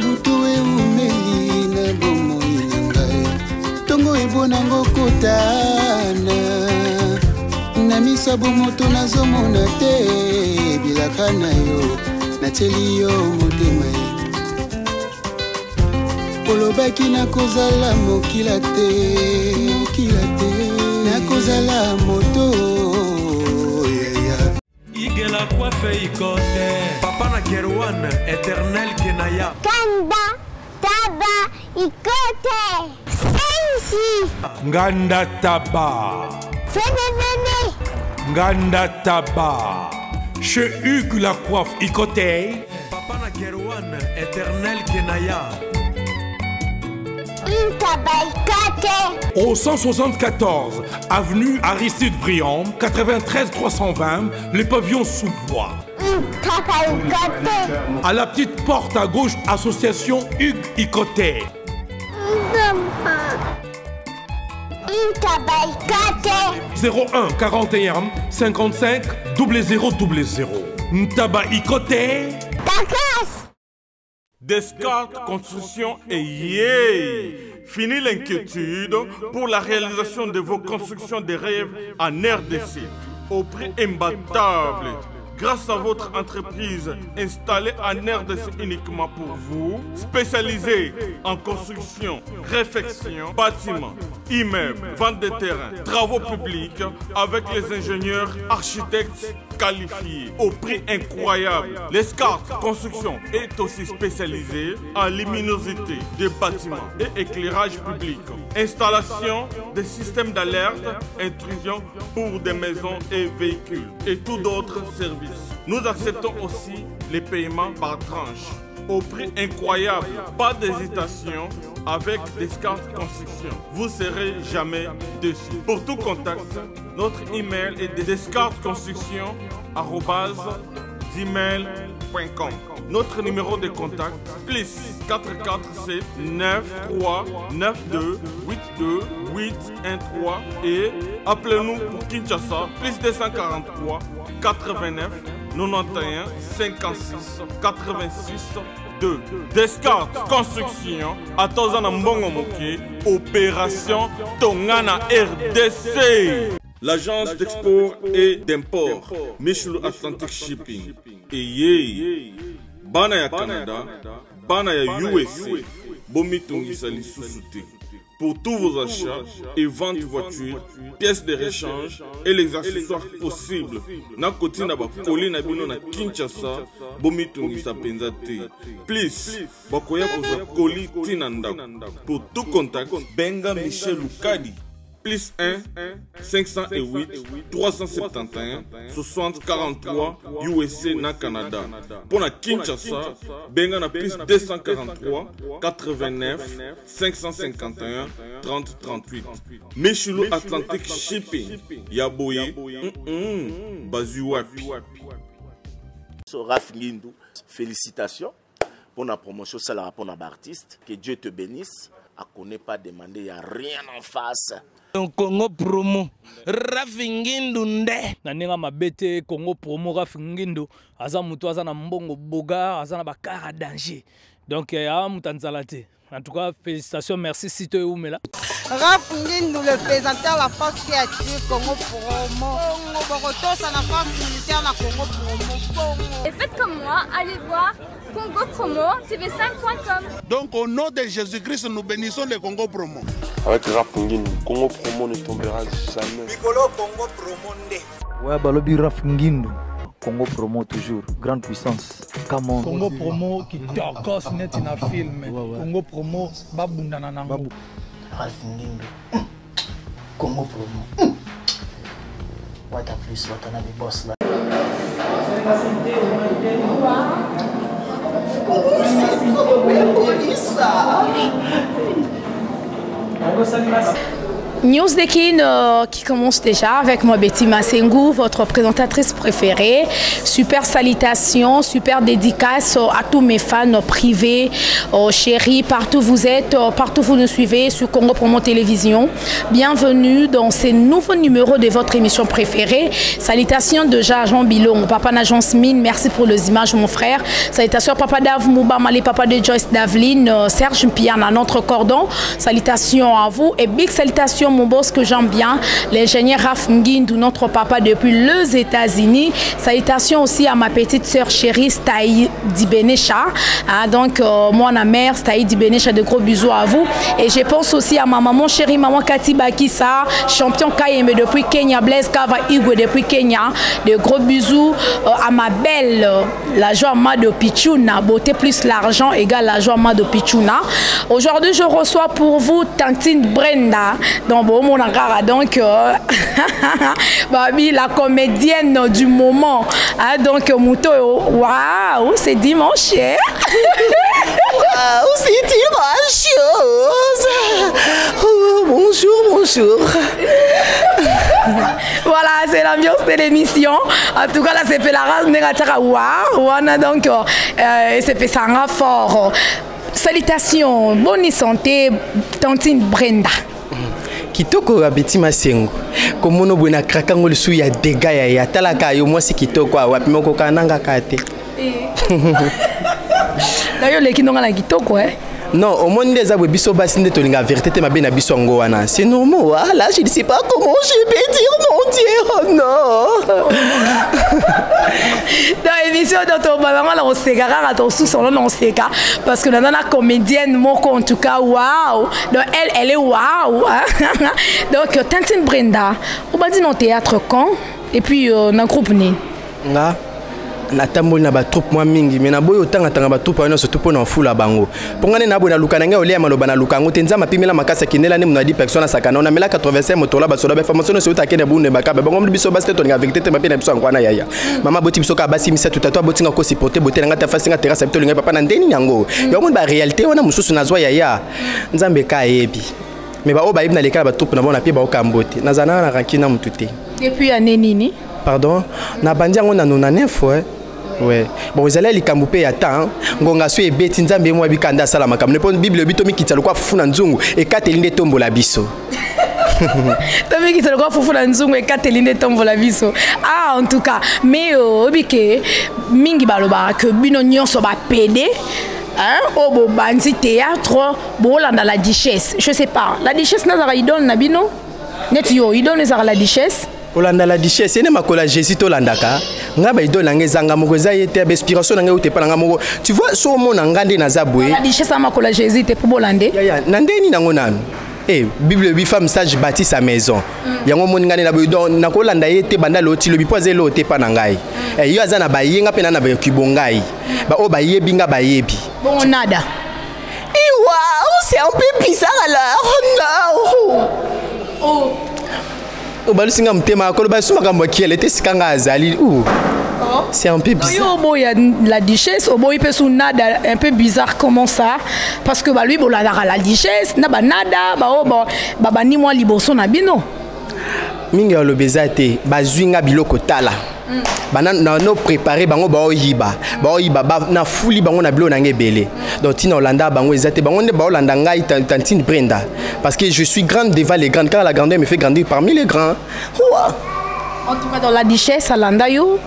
butu eumeli na bomoi na ngai tongo ebonango kotana na miso bomoto nazomona te bilaka na yo natieli yo motema olobaki nakozala mokila te nakozala moto la coiffe ikote papa na Kerwan éternel Kenaya Kanda taba ikote sensi Nganda taba Fenenene Nganda taba chez Hugues la coiffe ikote papa na Kerwan éternel Kenaya Au 174 avenue Aristide Briand, 93 320, les pavillons sous bois. À la petite porte à gauche, association Hugues Ikoté. 01 41 55 0000. Ntaba Ikoté. Descartes Construction et yeah! Fini l'inquiétude pour la réalisation de vos constructions de rêves en RDC au prix imbattable. Grâce à votre entreprise installée en RDC uniquement pour vous, spécialisée en construction, réfection, bâtiments, immeubles, vente de terrains, travaux publics avec les ingénieurs architectes qualifiés au prix incroyable. Descartes Construction est aussi spécialisée en luminosité des bâtiments et éclairage public, installation des systèmes d'alerte, intrusion pour des maisons et véhicules et tous d'autres services. Nous acceptons aussi les paiements par tranche au prix incroyable. Pas d'hésitation avec Descartes Construction. Vous ne serez jamais déçus. Pour tout contact, notre email est descartesconstruction@gmail.com. Notre numéro de contact plus 447 93 92 82 813 et appelez-nous pour Kinshasa plus 243 89 91 56 86 2. Descartes Construction à Tozana Mbongo Moké, opération Tongana RDC. L'agence d'export et d'import Michel Atlantic Shipping et yé bana ya Canada, bana ya USA, bomitungisa lisusuté. Pour tous vos achats et ventes de voitures, pièces de rechange et les accessoires possibles. Na koti na ba koli na bino na Kinshasa, bomitungisa penzate. Please, bakoya koza koli tinanda. Pour tout contact, benga Michel Lukadi. Plus 1 508 371 60 43 USA na Canada. Pour la Kinshasa, benga na plus 243 89 551 30 38. Michelo Atlantic Shipping. Yaboye. Bazuwapi. Raph Ngindou, félicitations pour la promotion, c'est la rapport d'artiste. Que Dieu te bénisse. À qu'on n'ait pas demandé, il n'y a rien en face. Congo promo Raph Ngindou nde naninga mabete Congo promo Raph Ngindou aza mutu aza na mbongo boga aza na bakara danger donc ya mutanzala te. En tout cas, félicitations, merci Sito et Oumela. Raph Ngindou, le présentateur la force créative Congo promo. Boroto, ça la force militaire na Congo promo. Et faites comme moi, allez voir Congo promo tv5.com. Donc au nom de Jésus-Christ, nous bénissons le Congo promo. Avec Raph Ngindou, Congo promo ne tombera jamais. Piccolo Congo promo nde. Ouais, balobi Raph Ngindou. Congo promo toujours, grande puissance. Come Congo promo qui torcos net in a film. Congo promo babunda nanango. Raph Ngindou. Congo promo. What a plus, what a nabi boss là. News Dekin qui commence déjà avec moi Betty Massengou, votre présentatrice préférée. Super salutations, super dédicace à tous mes fans privés, chéris, partout vous êtes, partout vous nous suivez sur Congo Promo Télévision. Bienvenue dans ce nouveau numéro de votre émission préférée. Salutations déjà à Jean Bilon, papa d'agence Mine, merci pour les images mon frère. Salutations à papa Dav Mouba Mali, papa de Joyce Davline, Serge Piana, notre cordon. Salutations à vous et big salutations mon boss que j'aime bien, l'ingénieur Raf Ngindou, notre papa depuis les États-Unis. Salutations aussi à ma petite sœur chérie Staï Dibenecha. Donc moi la mère Staï Dibenecha, de gros bisous à vous. Et je pense aussi à ma maman chérie, maman Kati Bakissa, champion KM depuis Kenya, Blaise Kava Igwe depuis Kenya. De gros bisous à ma belle, la joie Mado Pichuna, beauté plus l'argent égale la joie Mado Pichuna. Aujourd'hui je reçois pour vous Tantine Brenda. Donc, Babi, la comédienne du moment. Donc, Mouto, waouh, c'est dimanche. Waouh, c'est dimanche. Bonjour. Voilà, c'est l'ambiance de l'émission. En tout cas, là, c'est fait la race négative. Waouh, donc, c'est fait ça fort. Salutations, bonne santé, Tantine Brenda. Kitoko Betty Massengou komono bwena krakango lisu ya dega ya talaka yo mwasi kitoko wapi moko kananga kate D'ailleurs les kinonga na kitoko non au monde des abwe biso basi nde tolinga vérité te mabe na biso ngo wana c'est normal là je ne sais pas comment je vais dire mon Dieu oh non dans l'émission dont on va vraiment on se gare à ton sous on sait parce que la comédienne moko en tout cas waouh donc elle est waouh donc Tantine Brenda on va dire dans théâtre quand et puis dans groupe né nga na tamboli na ba troupe moi mingi mais na boyo tanga ba troupe wana surtout pour na fula bango pongane na bona luka na ngai olia maloba na luka ngo tenza mapimela makasa kinela ne mona 10 personnes sakana on a mela 85 motola ba sola ba formation sur ta kene bunde bakaba bango biso ba steto nga vérité te mapina biso ngwana yaya mama boti biso ka basi misa tout toi botinga ko supporter boté nga ta fasinga terrasse bito linga papa na ndeni nyango yo mo ba réalité wana mususu na zwa yaya nzambe ka yebi mais ba o ba ibna lekala ba troupe na bona pi ba o kambote na zana na rankina mutute depuis année nini pardon na bandiango na 99 ouais bon vous allez likambupe ya temps ngonga so e beti nzambe mo bikanda sala makamne pon bible bitomi kitalo kwa fufuna nzungu e katelinde tombola biso tomi kitalo kwa fufuna nzungu e katelinde tombola biso en tout cas mais obike mingi baloba que bino nyonso ba PD au bo bandi théâtre bolanda la duchesse je sais pas la duchesse na idole na bino net yo idole na la duchesse Olanda la duchesse ene makola Jésus to landaka nga ba idole nanga zanga moko za yete inspiration nanga utepa nanga moko tu vois so mona ngande na zabwe la duchesse makola Jésus te pour bolande ya nandeni nango nanu bible bi femme sage bâtit sa maison yango moni ngane na bodo na kolanda yete banda loti lobi poze lo tepa nangai yo azana ba yenga pena na ba kibongai ba o ba yebi nga ba yebi bon nada waouh c'est un peu bizarre alors non Balusinga mtema koloba sumaka mbokiele te sikanga azali c'est un peu bizarre. Bon, il y a la duchesse, il peut sous nada un peu bizarre comment ça parce que lui bon la duchesse na ba nada ba ni moi liboso na bino. Mingi ya lobezate bazwinga biloko tala. Bana no préparer bango ba oyiba na fuli bango na bilo na ngebele donc tina Hollanda bango ezate bango ne ba Hollanda ngai Tantine Brenda parce que je suis grande devant les grands car la grandeur me fait grandir parmi les grands. En tout cas dans la duchesse Alanda yo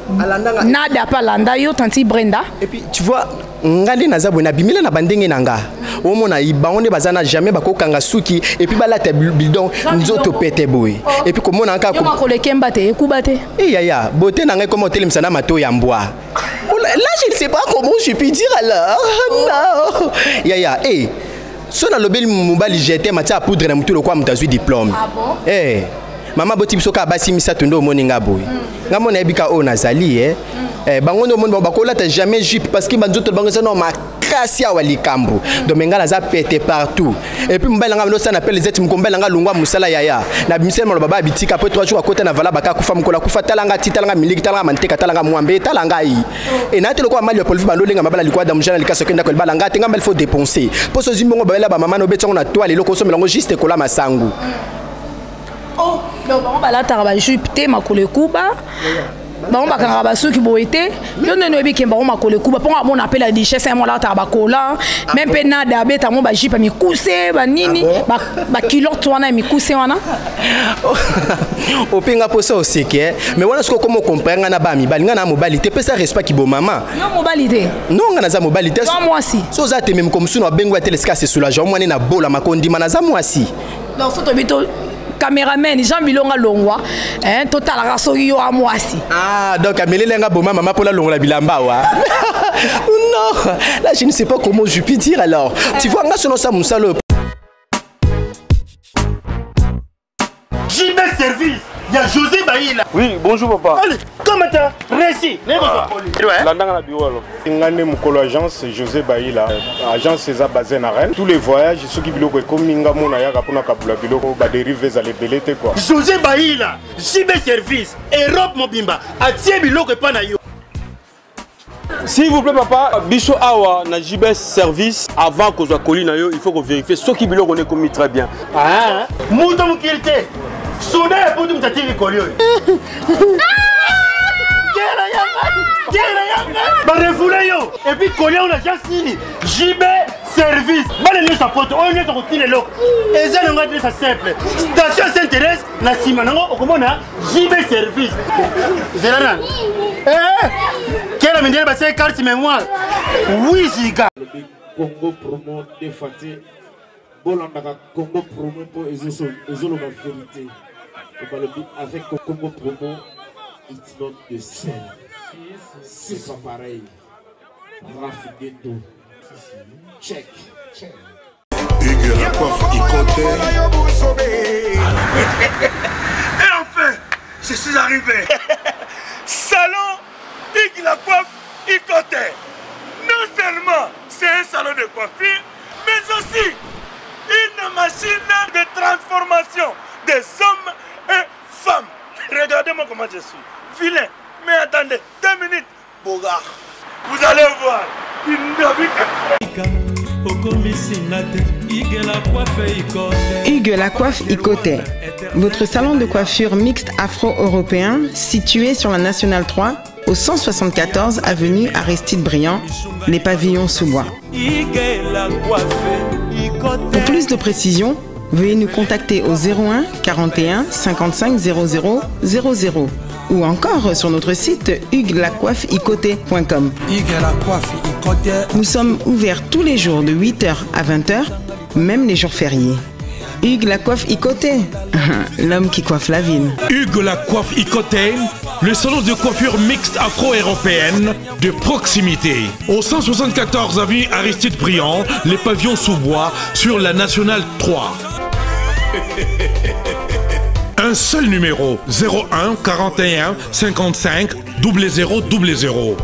nada pas Alanda yo Tantine Brenda et puis tu vois ngande nazabwe na bimila na bandenge nanga omona ibango ne bazana jamais bakokanga suki et puis balata bidon nzoto pete boy et puis komona nka ko kolekemba te ekubate yaya beauté nanga comme hôtel msana mato ya mbwa là je ne sais pas comment je peux dire alors non yaya so na lobeli mobali jeté matia poudre na mutu lokwa mutazui diplôme mama boti biso ka basi misato ndo moninga boy ngamona ebika o nazali bango ndo monde bakola ta jamais jupe parce que banzoto bango ça non ma kasi ya walikambo donc mengala za pété partout et puis mbala ngam no ça appelle les êtres mkombela nga lungwa musala yaya na bimisel mo baba bitika après 3 jours à côté na vala baka kufa mkola kufa talanga titalanga miliki talanga manteka talanga mwambe talanga yi et na te lokwa mali ya polvi bandolenga mabala likwa da mjana likaso kenda ko balanga tenga mbel faut dépenser pour so zimbongo babela ba mama no betongo na toile loko so melango juste kola masangu Oh, donc on va là taraba jupité makole kuba. Bon ba kanga ba suki boité. Yo ne no bi ke ba on makole kuba. Pour on appelle la richesse un là taraba kola. Même pe na da beta mon ba jipa mi kuse ba nini ba kilote wana mi kuse wana. Opinga posa aussi que mais wana ce comment comprendre na ba mi bali nga na mobilité pe ça respect ki bo maman. Non mobilité. Non nga na za mobilité. Non moi si. So za te même comme sous na bengo teleska c'est soulageant moi na bola makondi manaza moi si. Donc faut bito caméraman Jean Bilonga Longwa hein total rasogi yo a moi si. Ah donc amelele nga bo maman pour la longa bilamba wa. Non, là je ne sais pas comment je puis dire alors. Tu vois nga selon ça musalo. JB Service, il y a José Baïla. Oui, bonjour papa. Allez, comment t'as réussi? La bureau. Ngane Mukolo agence José Baïla. Agence César basée à Rennes. Tous les voyages, ceux qui biloko comme Ninga Mona Yaga pour Nakabula biloko ba dérive à les belete quoi. José Baïla, JB Service, Europe Mobimba, atie biloko pa na yo. S'il vous plaît papa, biso awa na JB Service avant que soit colis na yo, il faut qu'on vérifie ceux qui biloko on est commis très bien. Ah, mundo mukirite. Soudain pour tout t'attirer colio. Ba refoulé yo et puis collier on a déjà signé JB Service. Ba le sa pote on est sur le loc. Et ça on va dire ça simple. Station Saint-Thérèse na sima nango okomona JB Service. Zerana. Quelle a mené passer carte mémoire. Oui Ziga. Congo promo défaté. Bolandaka Congo promo pour ezolo ma vérité. Avec Congo promo it's not the same. C'est pas pareil. Raffineto. Check. Hugues la coiffe Ikoté. Et enfin, je suis arrivé. Salon Hugues la coiffe Ikoté. Non seulement c'est un salon de coiffure, mais aussi une machine de transformation des hommes et femmes. Regardez-moi comment je suis. Vilain. Mais attendez, 2 minutes. Bogard. Vous allez voir. Hugues la coiffe Ikoté. Votre salon de coiffure mixte afro-européen situé sur la Nationale 3 au 174 avenue Aristide Briand, les pavillons sous bois. Pour plus de précisions, veuillez nous contacter au 01 41 55 00 00 ou encore sur notre site hugueslacoiffeikoté.com. Nous sommes ouverts tous les jours de 8h à 20h, même les jours fériés. Hugues la coiffe Ikoté, l'homme qui coiffe la ville. Hugues la coiffe Ikoté, le salon de coiffure mixte afro-européenne de proximité. Au 174 avenue Aristide Briand, les pavillons sous bois sur la Nationale 3. Un seul numéro, 01 41 55 00 00.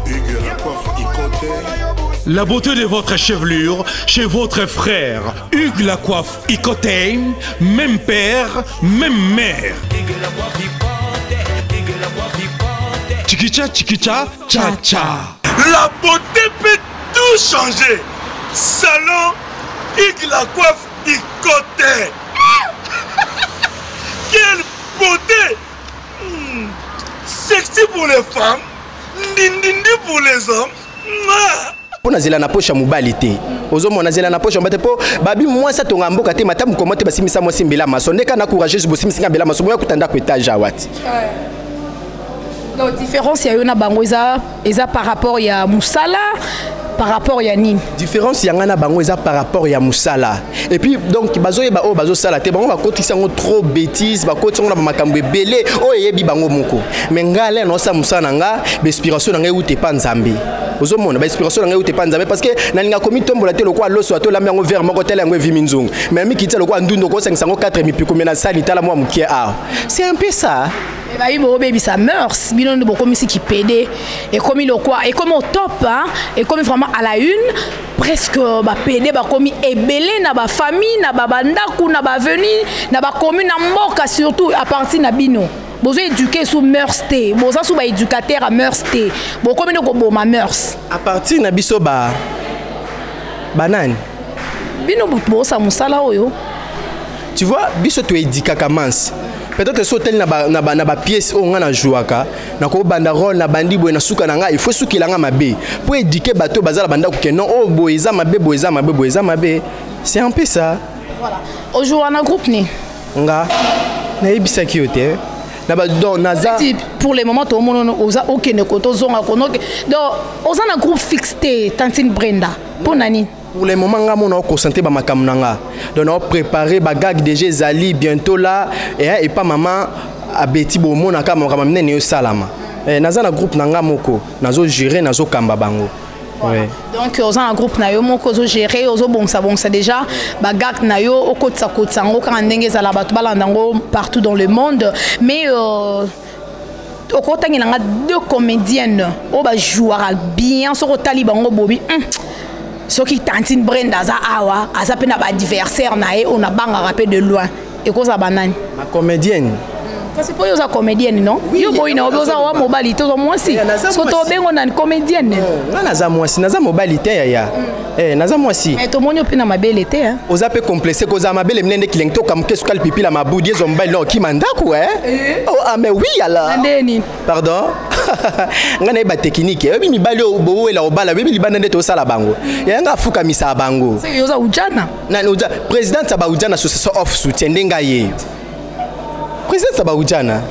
La beauté de votre chevelure chez votre frère. Hugues la coiffe Ikoté, même père, même mère. Chikicha, chikicha, cha cha. La beauté peut tout changer. Salon Hugues la coiffe Ikoté. Quelle beauté! Sexy pour les femmes, ndindindi pour les hommes. Pour nazela na poche mobilité. Ozo mona zela na poche mbate po babi moi ça tonga mboka te matamu komote basimisa mo simbela maso ndeka na courageuse bosimisa mbela maso moya kutanda ko étage awati. La différence il y a une bango eza par rapport ya musala par rapport ya nini différence ya ngana bango eza par rapport ya musala et puis donc bazoye ba o bazo sala te bango bakotisa ngo trop bêtise bakotisa ngo na makambo ebele o yebi bango moko mais ngale no sa musala nga ba inspiration nga uté pa nzambe ozomona ba inspiration nga uté pa nzambe parce que nalinga komi tombola te lokwa loso atola yango vers moko tele yango vi minzungu mais mi kitela lokwa ndundo ko 504 mipiko mena sali tala moi mukie a c'est un peu ça. Et bah, il baby ça mœurs, bilan de beaucoup ici qui pédé et comme il quoi et comme au top hein et comme vraiment à la une presque bah pédé bah comme ébélé na ba famille na ba bandaku na ba venu na ba commune na mboka surtout à partir na bino. Bozo éduquer sous mœurs té, bozo sous ba éducateur à mœurs té. Bo comme no ko ma mœurs. À partir na biso ba banane. Bino bo sa musala oyo. Tu vois biso to éduka kamans. peut-être sotel na ba pièce o nga na jouaka na ko banda rôle na bandi boy na suka na nga il faut suki la nga mabe pour éduquer bateau bazala banda ko non oh boyeza mabe boyeza mabe c'est un peu ça. Voilà. Aujourd'hui on a groupe ni nga na ebisa ki yote na ba don naza pour le moment tout le monde oza okene koto zonga konoke donc oza na groupe fixé Tantine Brenda pour nani. Pour le moment, on a concentré sur ma caméra. Donc, on a préparé ma gag déjà Zali bientôt là. Et pas maman à Betty Bomo, on a amené au Salama. Dans un groupe, on a géré, on a kamba bango. Donc, on a un groupe, on a géré, on a déjà. Ma gag, on a kotsa partout dans le monde. Mais au côté, il y a deux comédiennes qui jouent bien sur le taliban. Ce qui Tantine Brenda za awa a sapé na ba adversaire nae on a banga rapé de loin et quoi ça banane ma comédienne parce que pour yo comédienne non yo boy na oboza wa mobilité zo moi si so to bengo na comédienne na za moi si na za mobilité ya na za moi si mais to monyo pe na mabelité hein oza pe complexé ko za mabele mnende kilengto kam kesu kal pipi la mabudi zo mbali no ki mandako oh ah mais oui alors ndeni pardon ngana ba technique ebi mibali obo la obala bebi libanda ndeto sala bango yanga fuka misa bango c'est yoza ujana na uja président ba ujana association of soutien ndenga ye président Saba Oudjana.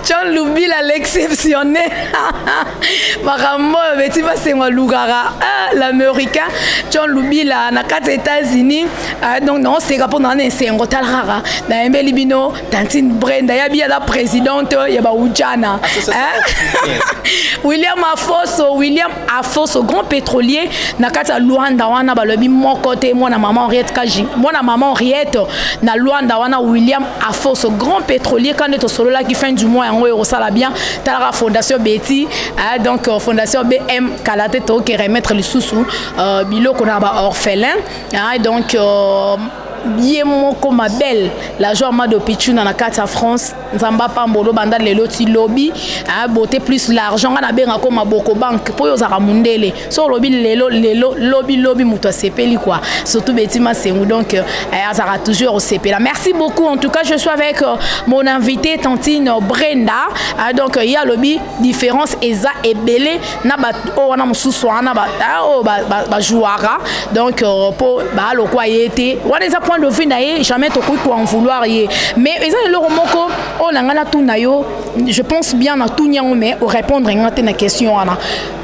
John Lubila l'exceptionnel. Marambo beti ba sengwa lugara l'américain John Lubila na 4 États-Unis donc non c'est rapport dans un sengo talrara na embeli bino Tantine Brenda ya bia la présidente ya ba Oudjana. William Afoso grand pétrolier na kata Luanda wana balobi mon côté moi na maman Henriette Kaji moi na maman Henriette na Luanda wana William Afoso grand pétrolier quand on est au solo là qui fin du mois en haut ça la bien t'as la fondation Betty donc fondation BM Kalate to qui remettre le sous bilo qu'on a orphelin donc bien comme ma belle la joie ma de Pichou dans la carte à France nzamba pambolo banda lelo ti lobby beauté plus l'argent on a bien comme boko banque pour yo zara mundele so lobby lelo lobby muto sepeli quoi surtout Betty Masengu donc azara toujours au CP là. Merci beaucoup en tout cas je suis avec mon invité Tantine Brenda donc il y a lobby différence eza ebele na ba o na mususu na ba jouara donc pour ba lo quoi été on est point de vue naie jamais to ko en vouloir mais eza le romoko o nangana tout nayo je pense bien na tout nyango mais au répondre ngate na question ana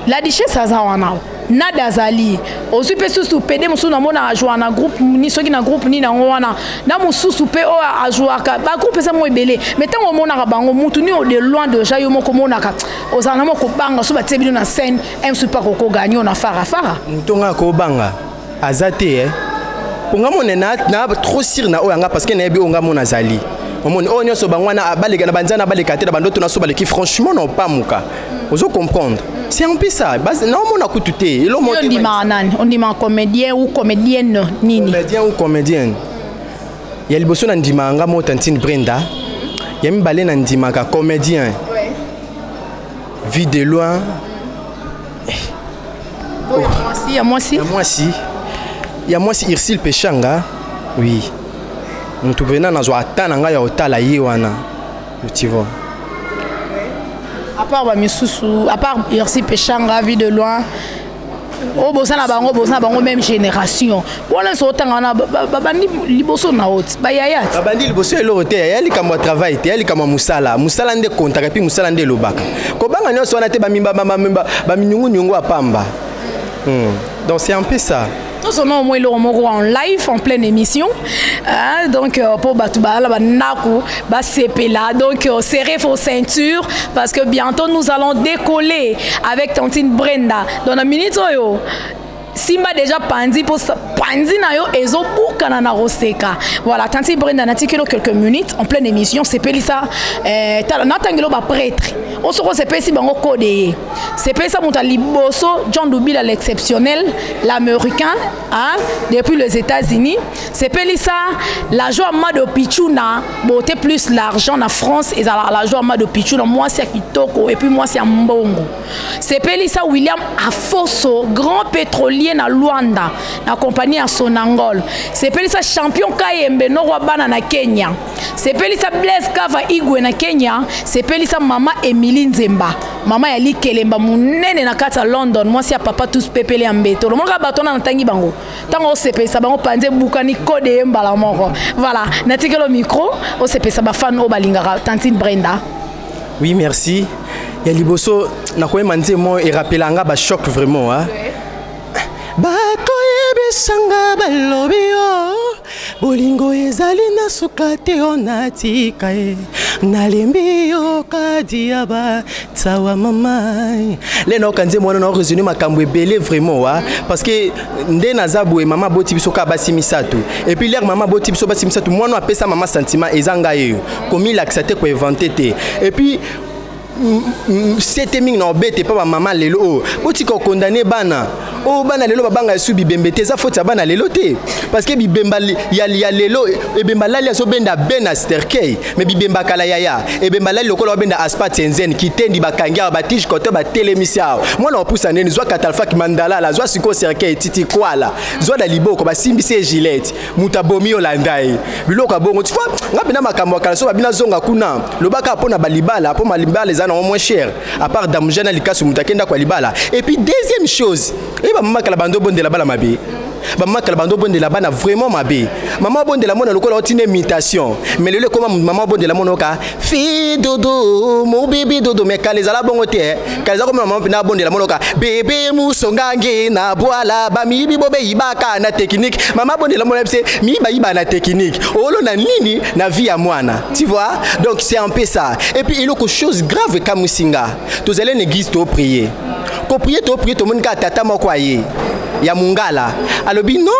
la richesse ça wana nada zali osu pe susu pede musu na mona ajwa na groupe ni soki na groupe ni na wana na mususu pe o ajwa ka ba groupe ça mo ebele mais tant o mona ka bango mutu ni de loin de ja yo moko mona ka ozana moko banga so ba tebino na scène em super ko gagner na fara mutonga ko banga azate ponga mona na trop sir na oyanga parce que na ebi onga mona zali omoni o nyoso bangwana abalega na banzana abaleka te na bandoto na so baleki franchement non pas muka ozo comprendre c'est un peu ça non mona kututé elo monte on dit comédien ou comédienne nini comédien ou comédienne ya liboso na ndima nga mo Tantine Brenda ya mibale na ndima ka comédien vie de loin moi si Irsil Pechanga oui mutu venant na zo atana nga ya otala ye wana tu vois à part ba misusu à part Irsil Pechanga vie de loin o bosana bango même génération wala so tanga na babandi liboso na hot ba yaya babandi liboso elo te ya likamwa travail te ya likamwa musala nde konta puis musala nde lobaka ko banga nyoso wana te ba mimba ba minyungu apamba donc c'est un peu ça. Nous sommes au moins en live, en pleine émission. Donc, pour Batouba, donc, serrez vos ceintures parce que bientôt nous allons décoller avec Tantine Brenda. Dans la minute, Simba déjà pandi pour pandi na yo ezo bukana na roseka. Voilà, Tantine Brenda na tikelo quelques minutes en pleine émission, c'est pelisa na tangelo ba prêtre. On se c'est pesi bango codé. C'est pelisa monta liboso John Lubila l'exceptionnel, l'américain depuis les États-Unis. C'est pelisa la joie Mado Pichuna, beauté plus l'argent na France et la joie Mado Pichuna moi c'est kitoko et puis moi c'est mbongo. C'est pelisa William Afoso, grand pétrolier lié na Luanda na compagnie à Sonangol. Sepeli sa champion Kayembe no bana na Kenya. Sepeli sa Blaise Kava Igwe na Kenya. Sepeli sa mama Emily Nzemba. Mama ya Likelemba munene na kata London. Moi si papa tous pepele ambeto. Le monka batona na tangi bango. Tango sepeli sa bango panze bukani kode mbala moko. Voilà, natike le micro, o sepeli sa ba fan o balingara Tantine Brenda. Oui, merci. Ya liboso na koye manze mo et rappelanga ba choc vraiment hein. Bakoye besanga balobio bolingo ezali na sukate onatika e nalembi yo kadia ba tsawa mama leno kanze mwana na résumé makambo ebele vraiment hein parce que nde nazabwe mama boti biso ka basimisatu et puis l'air mama boti biso basimisatu mwana apesa mama sentiment ezanga yo komi l'accès ko inventé te et puis c'était ming na obete pa maman lelo oti ko condamner bana o bana lelo babanga su bibembe te za faute bana lelo te parce que bibemba ya lelo e bemba lali aso benda bena sterkei mais bibemba kala yaya e bemba lali lokolo benda aspat enzen kitendi bakangia batije kote ba telemisia mwana opusa neni zwa katalfa ki mandala la zwa siko sterkei titi kwala zwa da liboko ba simbise gilette mutabomi olandai biloko bongo tu vois ngapena makambo kala so babina zonga kuna lobaka pona balibala po malibala ezana moins cher à part damjana likasu mutakenda kwa libala et puis deuxième chose et ba mama kala bando bonde la bala mabe ba mama kala bando bonde la bana vraiment mabe maman bonde la mona lokola otine imitation mais le comment maman bonde la mona ka fi dodo mon bébé dodo mais kala ezala bongo te kala ezala comme maman na bonde la mona ka bébé musongange na boala ba mibi bobe ibaka na technique maman bonde la mona c'est mi ba iba na technique olo na nini na vie à mwana tu vois donc c'est un peu ça et puis il y a quelque chose grave comme Musinga tous allez l'église to prier ko prier to monde ka tata moko aye ya mungala alobi non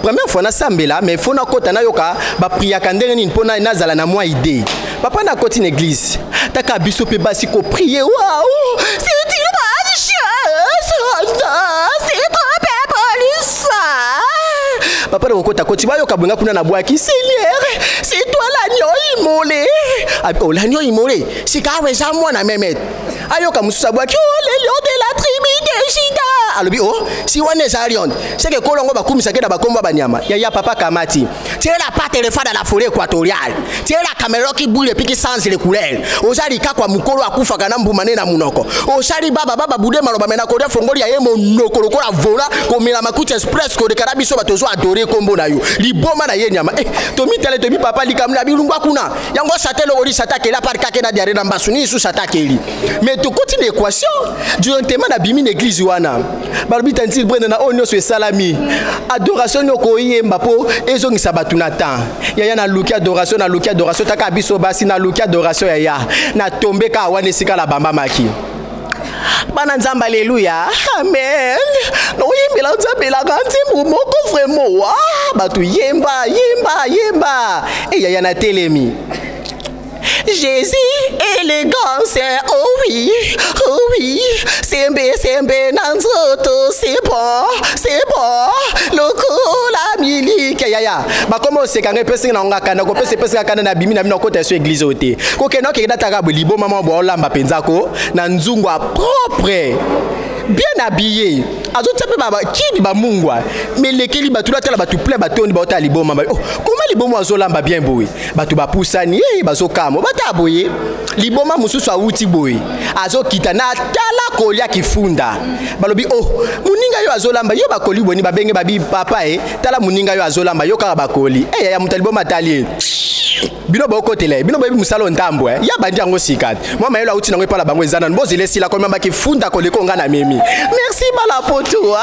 première fois na sambela mais faut na kota na yoka ba prier kandenge ni pona nazala na moi idée papa na koti l'église taka biso pe basi ko prier waouh c'est une bonne chose c'est trop police papa na kota koti ba yoka bunga kuna na boaki Seigneur c'est toi l'agneau immolé oh l'agneau immolé si ka weza mwana memet ayoka mususa boaki oh le lion de la tribu de Juda alobi oh si wane zarion c'est que kolongo bakumisa keda bakomba banyama ya papa kamati tiens la patte de fa dans la forêt équatoriale tiens la caméra qui boule puis qui change les couleurs ozali kakwa mukolo akufa kana mbumane na munoko osali baba bude maloba mena ko fongoli ya yemo noko lokola vola komela makuti express ko de karabiso batozo adorer kombo na yo liboma na ye nyama to mitale to bi papa likamna bilungwa kuna yango satelo ori satake la par kakena diare na mbasuni su satakeli mais to continue l'équation directement na bimi l'église wana balobi tantil brenda na onyo so salami adoration yoko yemba po ezongisa batuna temps yaya na luki adoration taka biso basi na luki adoration yaya na tombe ka wana sika la bamba maki bana nzamba alléluia amen no yimbela nzambela kanti moko vraiment wa batu yemba et yaya na telemi Jésus élégance, oh oui, sembe nanzoto, c'est bon, loko la milike yaya. Ba comment c'est quand pesi na ngaka na ko pesi kana na bimi na bino kota so église ote. Ko ke no ke data ka libo mama bo lamba penzako na nzungwa propre. Bien habillé. Azo tsape baba kidi ba mungwa. Mais lekeli batu la tala batu ple batondi ba otali bo mama. Oh, comment libo azo lamba bien boy. Batu ba pusani bazo kamo. Bata boye. Liboma mususu awuti boy. Azo kita na tala kolia kifunda. Balobi oh, muninga yo azo lamba yo bakoli boni babenge babi papa tala muninga yo azo lamba yo ka bakoli. Ya mutalibo matali. Bino ba okotele bino ba musalo ndambo ya bandi yango sikat moi mayelo auti nango epala bango ezana mbozi lesila ko mamba ki funda ko leko nga na memi merci bala poto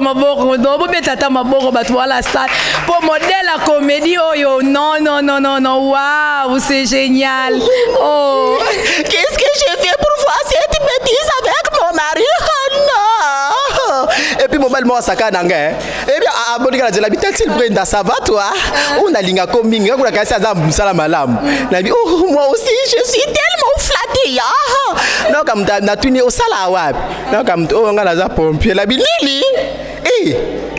maboko donc bobetata maboko bato wala ça pour modèle la comédie oh non waouh c'est génial oh qu'est-ce que j'ai fait pour voir cette bêtise avec mon mari non et puis mobile moi saka nanga et bien abonika la bitatil Brenda ça va toi on a linga kominga kuna kasi aza msala malamu na bi oh moi aussi je suis tellement flattée non comme na tuni au sala wapi non comme on nga za pompier la bi nini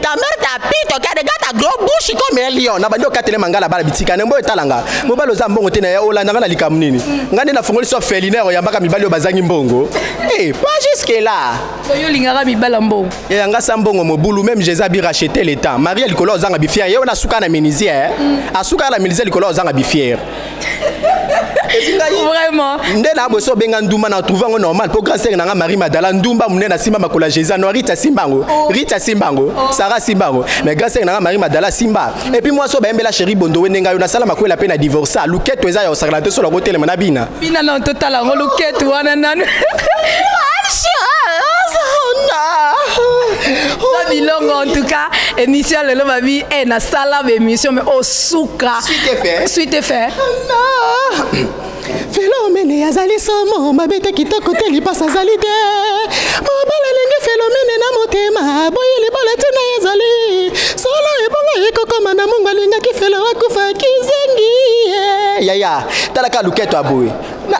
ta mère t'a pite, regarde ta grosse bouche comme un lion. Na bandi okatele mangala bala bitika nembo etalanga. Mobalo za mbongo te na ya olanda na likamnini. Ngande na fongoli so felinaire ya mbaka mibali bazangi mbongo. Eh, pas jusque là. Yo lingara mibala mbongo. Et anga sambongo mobulu même Jézabi racheter le temps. Maria likolo zanga bifière. Yo na suka na menisier. Asuka na menisier likolo zanga bifière. Vraiment. Ndena boso benga ndumba na trouver ngo normal pour grand sœur nanga Marie Madala ndumba munena simba makola Jésus no Rita Simbango. Rita Simbango. Sarah Simbango. Mais grand sœur nanga Marie Madala Simba. Et puis moi so ba embela chérie Bondo wenenga yo na sala makola peine à divorcer. Luketo eza yo sakalate so la hôtel mana bina. Bina na total ngo luketo wana nanu. La bilongo en tout cas émission le lobabi est na sala émission mais au souka suite et fait Phénomène yazali somo mabete kitoko te lipasa zali te mobala lenge phénomène na motema boye libala tena yazali solo ebonga ekokoma na mungu alinga kifelo akufa kizengi yaya talaka luketo aboye na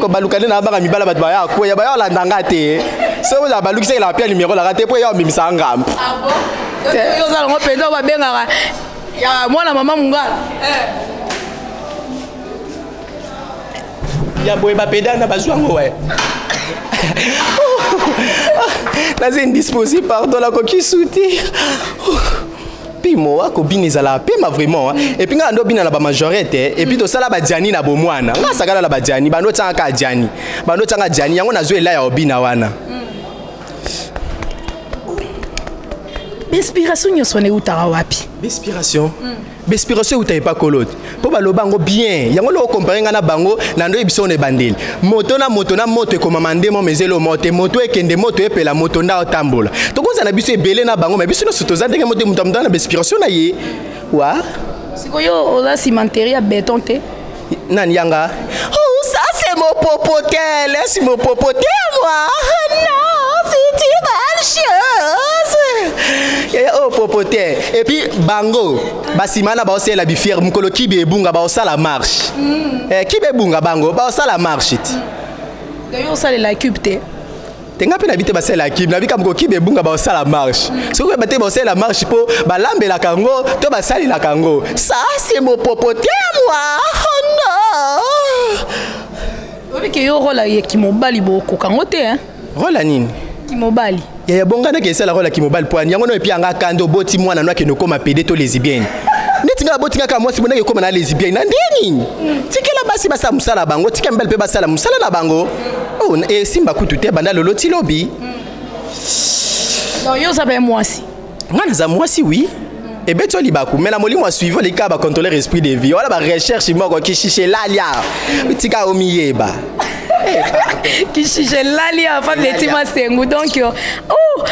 ko balukane na banga mibala bat baya ko ya baya landanga te so za balukisa la pia numéro la rate po ya mimisa ngam ah bon yo za ngo pendo ba benga ya mwana mama mungala ya boye ba peda na bazwango ouais là c'est indisposé pardon la coquille souti Pimo ako biniza la pema vraiment et puis ngando bina la ba majorité et puis to sala ba diani na bomwana nga sakala la ba diani bando tanga ka diani bando tanga diani yango na zo ela ya obina wana Inspiration nyosone utara wapi Inspiration Inspiration utaye pa kolot po baloba ngo bien yango lo comparer nga na bango na ndo ebiso ne bandeli moto na moto ekomamande mo mezelo moto ekende moto epela moto nda otambola tokoza na biso ebele na bango mais biso no sotoza ndenge moto mutamda na inspiration na ye wa sikoyo oza cimenterie ya béton te nani yanga oh ça c'est mon popote laisse mon popote moi non c'est une belle chose oh popote et puis bango basimana ba osela bifière mukolo kibe bunga ba osala marche kibe bunga bango ba osala marche d'ailleurs ça la cube te tenga pe na bité ba sala cube na bika mukolo kibe bunga ba osala marche soko ba te ba osala marche po ba lambela kango to ba sali la kango ça c'est mon popote moi non obi ke yo rola ye ki mobali boko kango te hein rola nini ki mobali ya bongana ke sala rola ki mobile poani yango no epi anga kando boti mwana no ke no koma pede to lesbienne netinga boti nga ka mwasi mona ke koma na lesbienne na ndeni tikela basi basa musala bango tikela mbele pe basala musala na bango oh e simba kutu te banda lolo ti lobi non yo sabe mwasi ngana za mwasi oui et ben tu libaku mais la molimo a suivre les cas ba contrôler esprit de vie wala ba recherche moko ki chiche lalia tika omiyeba qui chiche lalia fa letima sengu donc oh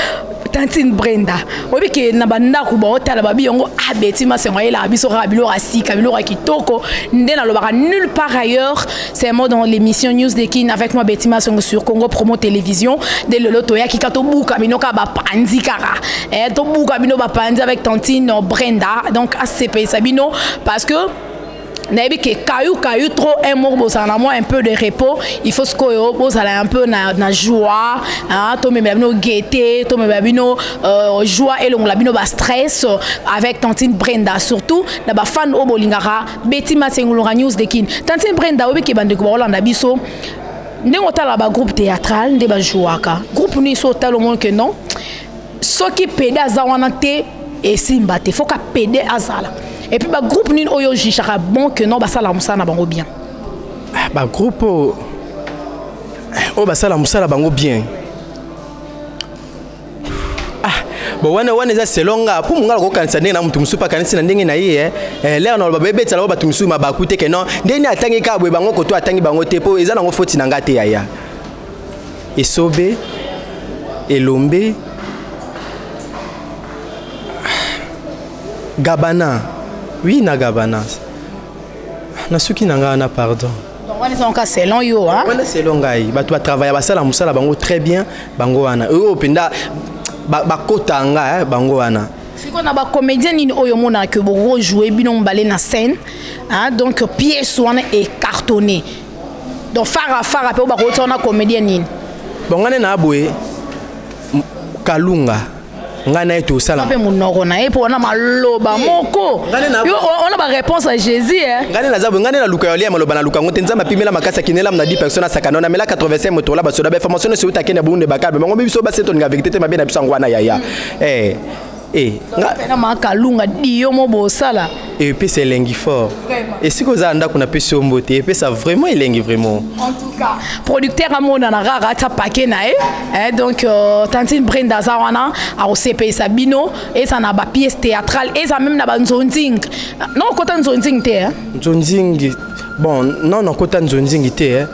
tantine Brenda obi ke na banda ku ba otala ba biyongo abetima sengu ela biso rabilo rasika bilo kitoko ndena lobaka nulle part ailleurs c'est moi dans l'émission News de Kin avec moi Betima Sengu sur Congo Promo Télévision de lelo to ya kikato buka binoka ba pandi kara to buka bino ba pandi avec tantine Brenda donc ACP Sabino parce que Nabi que caillou trop un mot ça na moi un peu de repos il faut ce que ça a un peu na joie hein to me babino gaieté to me babino joie et l'on labino ba stress avec tantine Brenda surtout na ba fan o bolingara Betima Sengu News de Kin tantine Brenda obi ke bande ko Hollande biso ndengo tala ba groupe théâtral nde ba jouaka groupe ni so talo mon que non soki peda za wana te et simba te faut ka pede azala et puis ba groupe ni oyo jishaka bon que non ba sala musala bango bien ba groupe o ba sala musala bango bien ah bon wana za selonga pour munga ko kanisa ndenge na mutu musupa kanisa na ndenge na ye l'air na ba bebe tsala ba tu musuma ba kute ke non ndenge atangi ka bwe bango ko to atangi bango te po eza nango foti na ngate yaya esobe elombe Gabana. Oui, na Gabana. Nasuki nanga na pardon. Donc on est encore selon yo hein. On est selon gai. Ba tu travailler ba sala musala bango très bien bango wana. Eux penda ba kotanga bango wana. Si on a ba comédien ni oyo mona que bo jouer bino mbalé na scène hein donc pièce wana est cartonné. Donc fara pe ba retourna comédien ni. Bon on est na boye Kalunga. ngana eto sala pe monoko na e po na maloba moko yo on a ba réponse à Jésus hein ngana na zabu ngana na luka yolia maloba na luka ngote nzamba pimela makasa kinela na 10 personnes sakana na mela 85 moto la basoda ba information sur ta kenya bunde bakabe ngo biso ba seto nga vérité te mabe na biso ngwana yaya nga makalunga dio mo bosala et puis c'est lengi fort et si koza anda kuna pe sombote et puis ça vraiment elengi vraiment en tout cas producteur amona na rara ta paquet na donc Tantine Brenda zawana a OCP Sabino et ça na ba pièce théâtrale et ça même na ba nzonzing non kota nzonzing te nzonzing bon non kota nzonzing te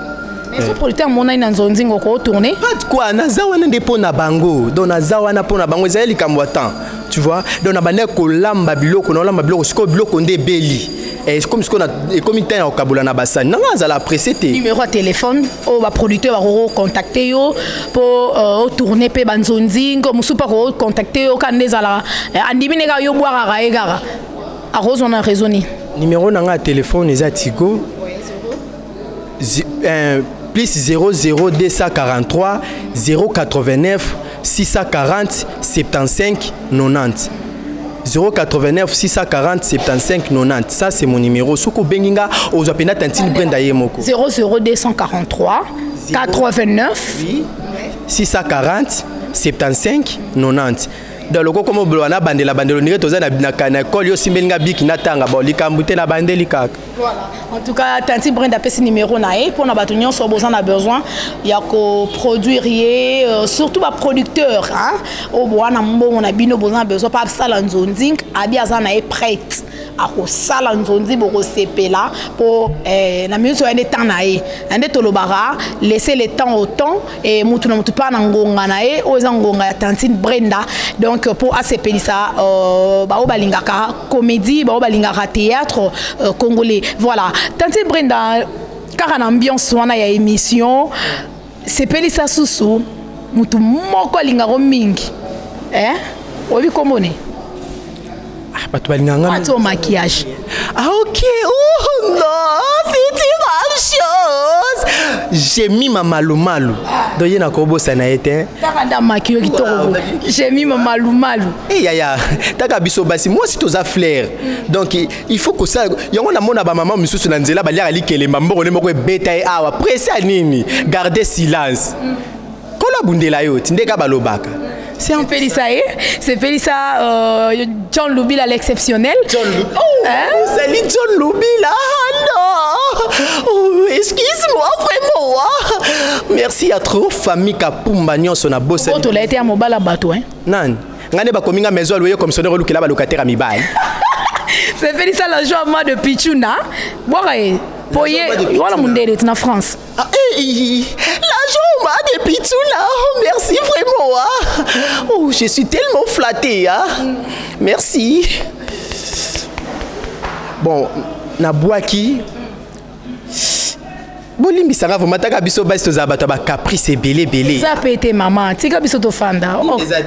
mais ce producteur mona ina nzonzing ko tourner pas quoi na zawana ndepo na bango donc na zawana pona bango ezali kamwa temps tu vois donc na bande ko lamba biloko na lamba biloko siko biloko nde beli et comme ce qu'on a comme il t'a au kabula na basani na za la précédé numéro de téléphone au ba producteur va contacter yo pour tourner pe banzonzing comme super ko contacter yo kan za la andimi ne ga yo boire ga egara a rose on a raisonné numéro na nga téléphone eza Tigo plus 00 243 089 640 75 90 089 640 75 90. Ça c'est mon numéro. Soko benginga ozapena Tantine Brenda yemoko. 00 243 89 640 75 90. Dans le comme blona bandela bandelo nire toza na kana école yo simbelinga biki na tanga bo likambute na bandeli kaka. Voilà. En tout cas Tantine Brenda pesi numéro na e pour na batunyo so besoin a besoin ya ko produire surtout ba producteur hein au bwana mbongo na bino besoin pas sala nzonzing abia za na e prête a ko sala nzonzi bo ko sepela pour na minute ene temps na e ande tolobara laisser le temps au temps et mutu na mutu pa na ngonga na e o za ngonga ya Tantine Brenda donc pour ACP ça ba o balingaka comédie ba o balingaka théâtre congolais voilà Tantine Brenda car en ambiance wana ya émission c'est pelisa susu mutu moko lingako mingi obi komone bato balinganga bato maquillage ok oh non c'est une chose j'ai mis ma malumalu donc yena kobo sana été takanda maquillage kitoko j'ai mis ma malumalu yaya taka biso basi moi si toza flair donc il faut que ça yango na mona ba maman misusu na nzela balia likele mboko ne moko beta e awa pressa nini garder silence kola bundela yo tindeka balobaka. C'est un Pélissaï, c'est Pélissa John Loubila l'exceptionnel. John Loubila. Oh, salut John Loubila. Non. Oh, excuse-moi vraiment. Merci à trop famille Kapumba nyonso na bosse. Oh, tu l'as été à Mobala bateau hein. Non. Ngane ba kominga maison loyer comme sonner lukela ba locataire à mibal. C'est Pélissa la joie moi de Pichuna. Boire Poye, voilà mon délai en France. Ah, l'argent de Pichuna, merci vraiment. Hein. Oh, je suis tellement flattée. Hein. Merci. Bon, na boaki. Bolimbi sanga vraiment taka biso basi tozabata ba caprice belé belé. Ça peut être maman, tika biso to fanda.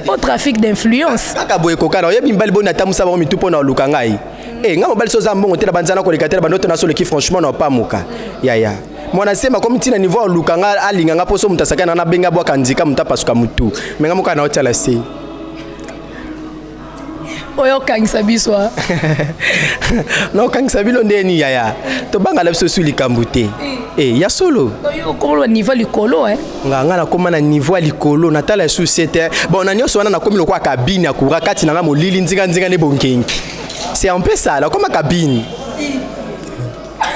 Au trafic d'influence. Kaka boye kokana, yebi mbali bona tamusa ba mitu pona lukangai. Eh nga mobali soza mbongo te na banzana ko lekatela banoto na solo ki franchement na pas muka. Ya. Mwana sema comme tina niveau lukanga alinga nga poso mutasaka na benga bwa kanzika mutapasuka mutu. Menga muka na otala se. Oyo kangisa biso. Non kangisa bilo ndeni yaya. To banga la biso su likambute. Ya solo. Oyo ko niveau likolo Nga na koma na niveau likolo na tala société. Bon na nyoso wana na komi lokwa cabine ya kura kati na nga molili nzinga nzinga ne bonkenki. C'est un peu ça là comme ma cabine.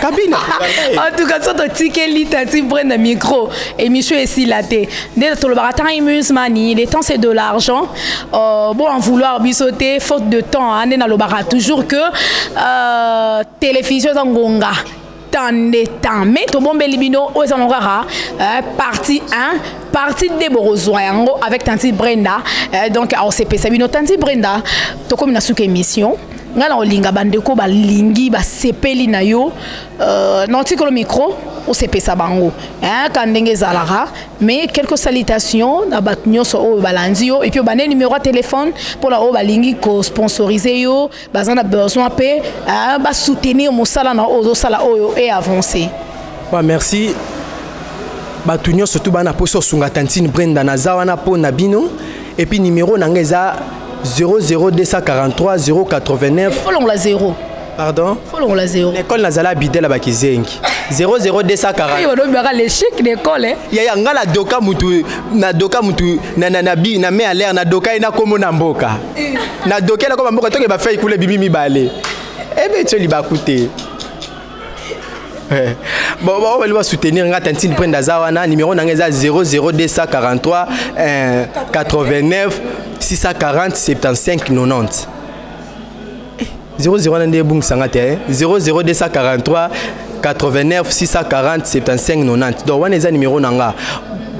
Cabine. En tout cas, sur ton ticket Tantine Brenda micro, émission ici la té. Dès tout le baratin mani, les temps c'est de l'argent. Bon en vouloir bisoter, faute de temps, on est dans le barat toujours que télévision en gonga. Tant de temps, mais tout bon belibino aux anorara partie 1 partie de Borozoyango avec Tantine Brenda donc à OCP Sabino Tantine Brenda to comme na suka émission ngala olinga bandeko ba lingi ba sepeli na yo non tikolo micro OCP Sabango quand ndenge zalara mais quelques salutations na batnyo so o balanzio et puis bané numéro de téléphone pour la o balingi ko sponsoriser yo bazana besoin pe ba soutenir mosala na ozo sala oyo et avancer. Bah merci. Batunyo surtout bana poso sunga Tantine Brenda na zawana po na bino et puis numéro nangeza 00243 089. Follow la 0. Pardon? Follow la 0. L'école Nazala Bidela Bakizengi. 00240. Il va donner l'échec d'école. Ya ngala doka mutu na me à l'air na doka ina komo na mboka. Na doka na komo mboka to ke ba fait ikule bibi mi balé. Eh ben tu li ba coûter. Bon, on va soutenir Tantine Brenda Zawana, numéro 00243 89 640 75 90. 00243 89 640 75 90. Donc, on a numéro nanga.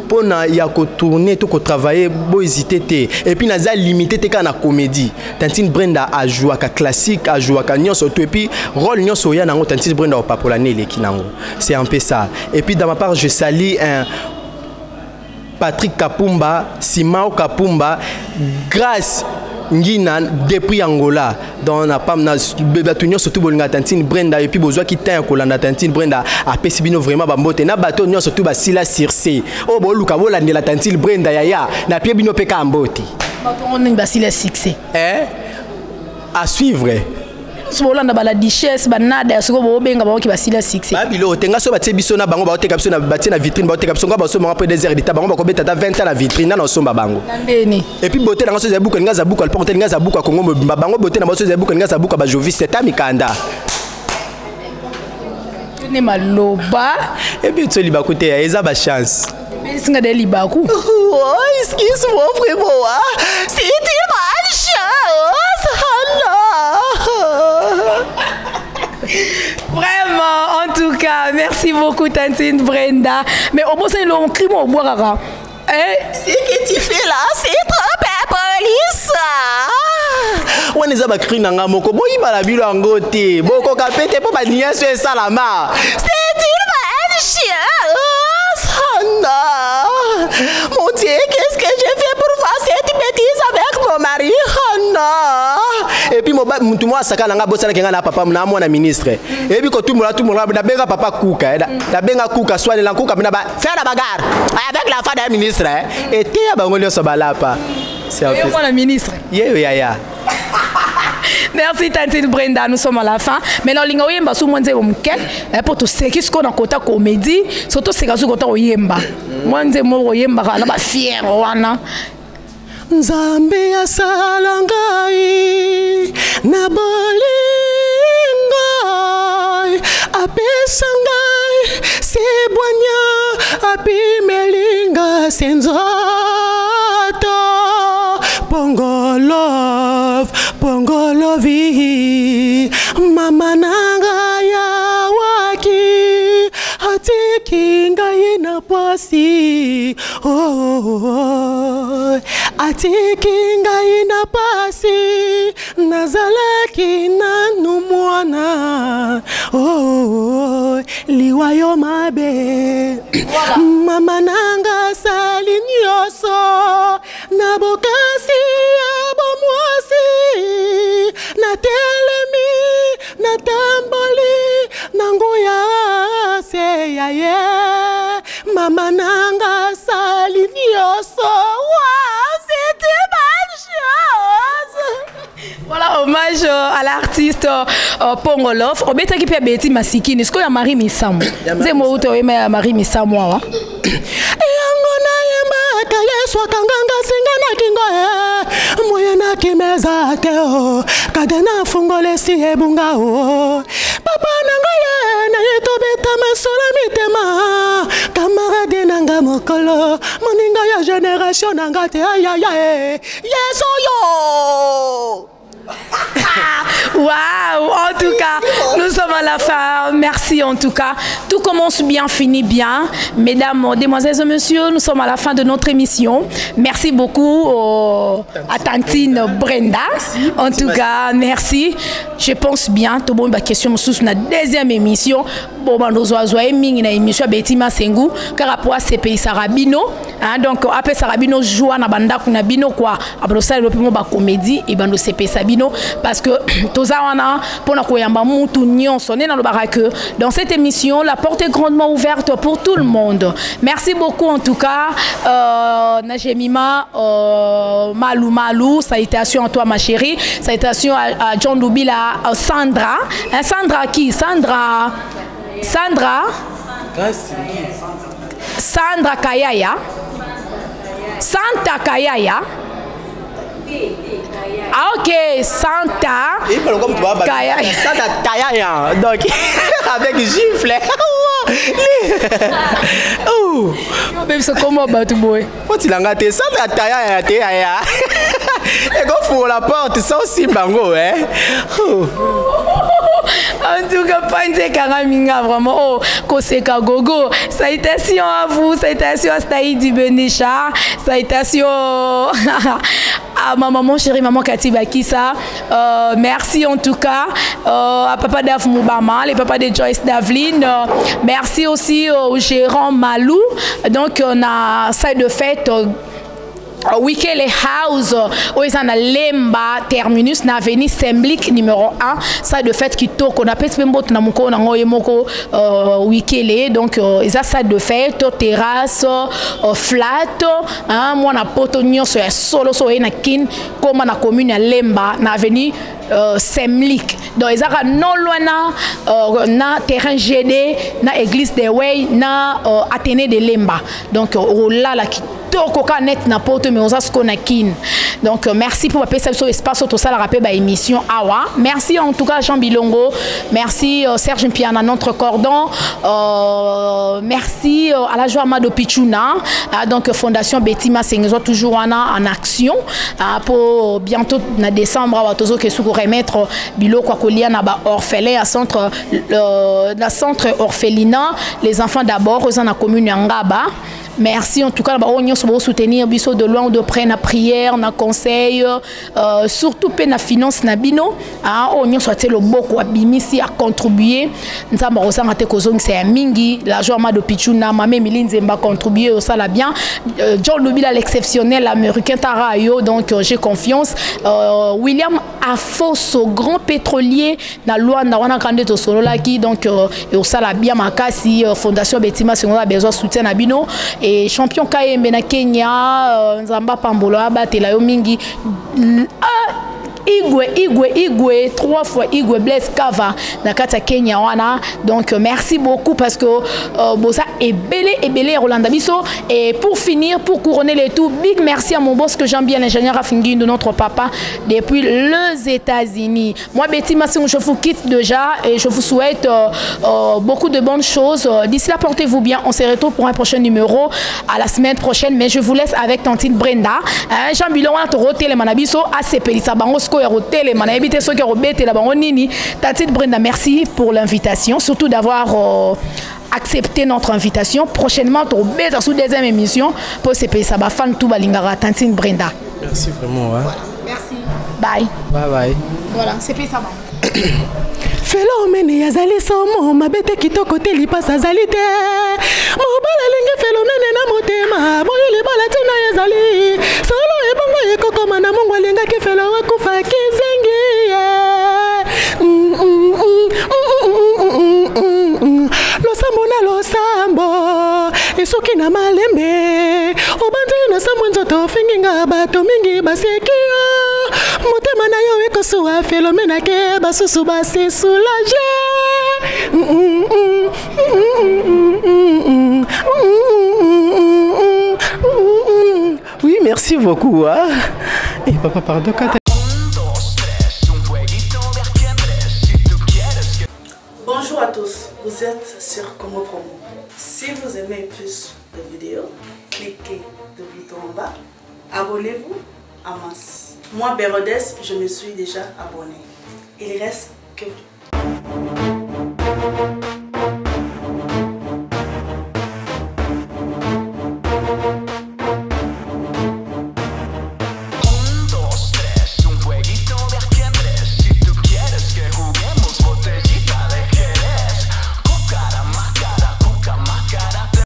Pour ya ko tourner tout ko travailler bo hésiter et puis naza limité te kana comédie. Tantine Brenda a joué ka classique, a joué ka nyonso et puis rôle nyonso ya nango Tantine Brenda au papolane le kinango. C'est un peu ça. Et puis dans ma part je salue un Patrick Kapumba, Simao Kapumba, grâce Ngina depuis Angola dans na pam na batunyo surtout bolinga Tantine Brenda et puis bozwa ki tan kolanda Tantine Brenda a pesibino vraiment ba mbote na bato nyo surtout ba sila circe o bo luka bolande la Tantine Brenda yaya na pie bino peka mbote bato on ba sila succès à suivre Bolanda ba la duchesse ba nada soko bo benga ba ki ba sila succès ba bilo tenga so ba tsebiso na bango ba oteka biso na batie na vitrine ba oteka biso nga ba so après des heures d'état bango ba ko beta 20 ans la vitrine na somba bango ndeni et puis beauté na so za buka nga za buka le porter nga za buka Kongo mobimba bango beauté na so za buka nga za buka ba jovi c'est amikanda ne maloba et puis tu li ba côté eza ba chance singa de libaku oh excuse-moi vraiment c'est une bonne chance Vraiment, en tout cas, merci beaucoup Tantine Brenda. Mais au moins c'est le crime au bois. Ce que tu fais là, c'est trop police. On est à bakri nanga moko boyi bala bilo angote. Boko kapete po ba nia so salama. C'est une bonne chance. Mon Dieu, qu'est-ce que j'ai fait pour faire cette bêtise avec mon mari? Et puis moi saka nanga bosana kenga na papa na mwana ministre. Et puis quand tout le monde na benga papa kuka. Na benga kuka swali la kuka bina ba faire la bagarre avec la femme du ministre et te ya bangolio so balapa. C'est un peu. Moi ministre. Yeah. Merci Tantine Brenda, nous sommes à la fin. Maintenant linga oyemba sou mwanze omkel pour tout ce qui se kona kota comédie, surtout c'est kazu kota oyemba. Mwanze mo oyemba na ba fier wana. Nzambe asala ngai na bolingo apesa ngai sebwanya apimelinga senzoto pongolovi mama nanga ya waki atiki ngai na pasi atiki ngai na pasi nazalaki nanu mwana liwayo mabe mama nanga sali nyonso na bokasi ya bomwasi natelemi natamboli nanguya se yaye mama nanga sali nyonso c'est une bonne chose. Voilà, hommage à l'artiste Pongolof. On beta qui peut Betty Masikini. Est-ce qu'il y a Marie Missamou? C'est moi où tu as Marie Missamou. Yeswa kanganga singana kingo moyena kimeza teo kadena fungole si ebunga o papa nangaye na yeto beta masola mitema camarade nanga mokolo moninga ya génération nanga te ayaye yeso yo. Waouh, en tout cas, nous sommes à la fin. Merci en tout cas. Tout commence bien, finit bien. Mesdames, demoiselles et messieurs, nous sommes à la fin de notre émission. Merci beaucoup à Tantine Brenda. En tout cas, merci. Je pense bien. Tout le monde a question sur la deuxième émission. Bon, nous avons une émission Betty Masengu. Car après, c'est pays Sarabino. Donc après ça rabino joie na banda kuna bino quoi après ça le pimo ba comédie et bando CP Sabino parce que toza wana pona koyamba mutu nyonso né na lo baraka dans cette émission la porte est grandement ouverte pour tout le monde. Merci beaucoup en tout cas Najemima Malou salutations à toi ma chérie, salutations à John Lubila, Sandra, Sandra qui Sandra Kayaya, Santa Kayaya. Ah ok, Santa Kayaya. Santa Kayaya, donc avec gifle. Oh, même c'est comment battu boy. Faut-il en gâter Santa Kayaya te aya. Et go pour la porte ça aussi bango hein. En tout cas, Panze Karaminga, vraiment, oh, Koseka Gogo, salutations à vous, salutations à Staïdi Benisha, salutations à ma maman chérie, maman Kati Bakissa, merci en tout cas à papa Daf Moubama, les papas de Joyce Davline, merci aussi au gérant Malou, donc on a salle de fête. Wikele House, où ils ont Lemba terminus na avenue Semblic numéro 1, ça de fait qui toque on appelle Spembot na moko na ngoye moko Wikele donc ils ont ça de fête terrasse flat hein moi na poto nyonso ya solo so na kin comme na commune ya Lemba na avenue Semblic donc ils ont non loin na terrain GD na église de Way na Athénée de Lemba donc là la qui toque net na poto mais on a ce qu'on a kin. Donc merci pour passer sur espace tout ça la rappel ba émission awa. Merci en tout cas Jean Bilongo, merci Serge Mpiana notre cordon, merci à la joie Amado Pichuna, donc fondation Betima Sengezo toujours en action pour bientôt na décembre à tozo que sous remettre bilo kwa kolia na ba orphelin à centre la centre orphelinat les enfants d'abord aux na commune Ngaba. Merci en tout cas on se soutenir biso de loin ou de près na prière na conseil surtout pe na finance na bino on soit le beaucoup abimisi à contribuer nzamba osanga te kozong c'est mingi la joie de Pichuna mame Milinze mba contribuer au ça la bien John Lubila l'exceptionnel américain Tarayo donc j'ai confiance William Afoso grand pétrolier na loi na wana kande to solo la qui donc au ça la bien makasi fondation Betima si on a besoin soutien na bino et champion Kayembe na Kenya Nzamba Pambolo abatela yo mingi Igwe 3 fois Igwe Blaise Kava na kata Kenya wana donc merci beaucoup parce que bosa est belé Rolanda Biso et pour finir pour couronner les tout big merci à mon boss que j'aime bien l'ingénieur Rafingin de notre papa depuis les États-Unis. Moi Betty Massing je vous quitte déjà et je vous souhaite beaucoup de bonnes choses. D'ici là portez-vous bien, on se retrouve pour un prochain numéro à la semaine prochaine mais je vous laisse avec tantine Brenda. Jean Bilon wana to rotel manabiso ACP sa bango Tati Brenda, merci pour l'invitation, surtout d'avoir accepté notre invitation. Prochainement, tu vas sous deuxième émission pour se payer ça. Fan tout balingara, Tati Brenda. Merci vraiment. Ouais. Merci. Bye. Bye bye. Voilà, c'est payé ça. Phénomène yazali somo mabete kitoko te lipasa zali te mobala lingi phénomène na motema boyo libala tina yazali solo ebongo ekokoma na mungu alinga ki felo wakufa kizengi losambo na losambo esoki na malembe obanzi na sambo nzoto finginga bato mingi basekio motema na yo ekosuwa phénomène ke basusu basi soulagé. Oui, merci beaucoup. Hein? Et papa, pardon. Bonjour à tous, vous êtes sur Congo Promo. Si vous aimez plus de vidéos, cliquez le bouton en bas, abonnez-vous à masse. Moi, Bérodès, je me suis déjà abonné. Il reste que...